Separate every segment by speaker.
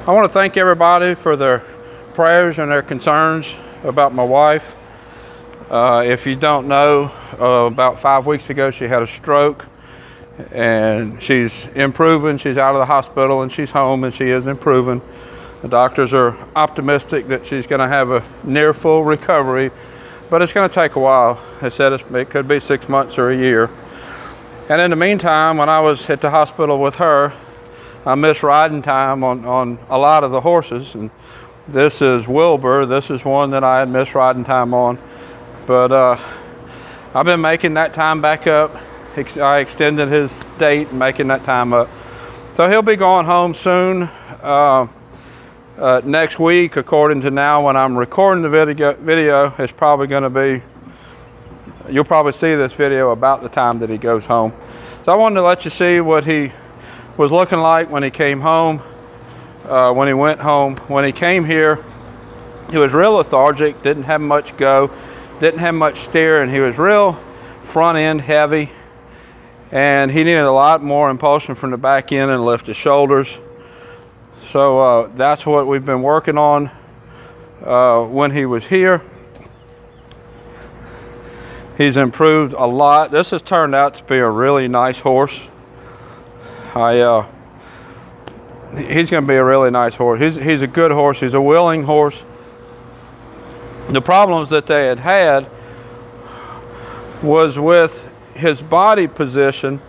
Speaker 1: I want to thank everybody for their prayers and their concerns about my wife. If you don't know, about 5 weeks ago she had a stroke, and she's improving. She's out of the hospital and she's home, and she is improving. The doctors are optimistic that she's going to have a near full recovery, but it's going to take a while. They said it could be 6 months or a year. And in the meantime, when I was at the hospital with her, I missed riding time on a lot of the horses. And this is Wilbur. This is one that I had missed riding time on. But I've been making that time back up. I extended his date and making that time up. So he'll be going home soon. Next week, according to now, when I'm recording the video, it's probably going to be, you'll probably see this video about the time that he goes home. So I wanted to let you see what he was looking like when he came home, when he went home. When he came here, he was real lethargic, didn't have much go, didn't have much steer, and he was real front end heavy, and he needed a lot more impulsion from the back end and lift his shoulders. So that's what we've been working on when he was here. He's improved a lot. This has turned out to be a really nice horse. He's going to be a really nice horse. He's a good horse. He's a willing horse. The problems that they had was with his body position,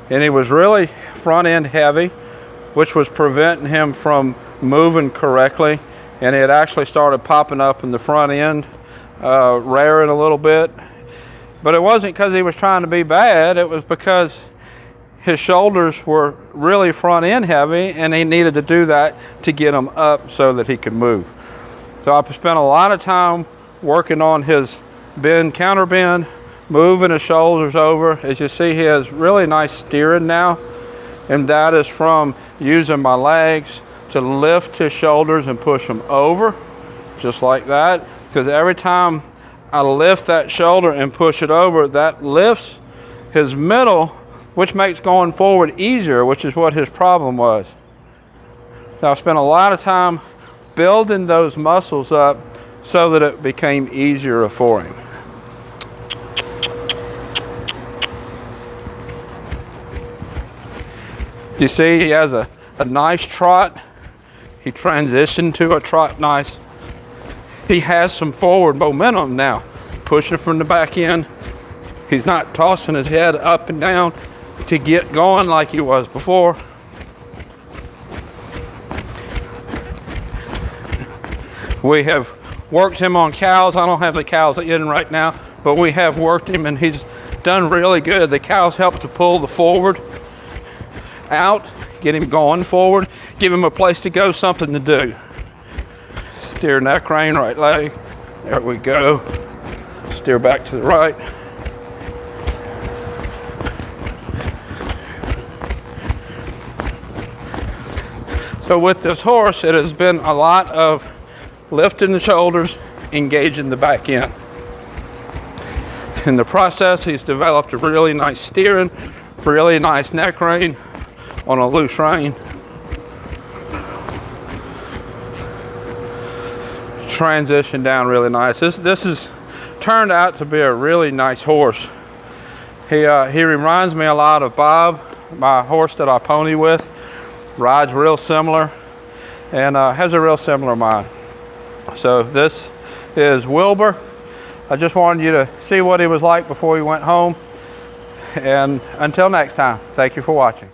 Speaker 1: and he was really front end heavy, which was preventing him from moving correctly. And he had actually started popping up in the front end, rearing a little bit. But it wasn't because he was trying to be bad. It was because his shoulders were really front end heavy, and he needed to do that to get him up so that he could move. So I spent a lot of time working on his bend, counter bend, moving his shoulders over. As you see, he has really nice steering now, and that is from using my legs to lift his shoulders and push them over, just like that. Because every time I lift that shoulder and push it over, that lifts his middle, which makes going forward easier, which is what his problem was. Now I spent a lot of time building those muscles up so that it became easier for him. You see, he has a nice trot. He transitioned to a trot nice. He has some forward momentum now, pushing from the back end. He's not tossing his head up and down to get going like he was before. We have worked him on cows. I don't have the cows in right now, but we have worked him, and he's done really good. The cows help to pull the forward out, get him going forward, give him a place to go, something to do. Steer neck rein, right leg. There we go. Steer back to the right. So with this horse, it has been a lot of lifting the shoulders, engaging the back end. In the process, he's developed a really nice steering, really nice neck rein on a loose rein. Transition down really nice. This has turned out to be a really nice horse. He reminds me a lot of Bob, my horse that I pony with. Rides real similar and has a real similar mind. So this is Wilbur. I just wanted you to see what he was like before he went home. And until next time, thank you for watching.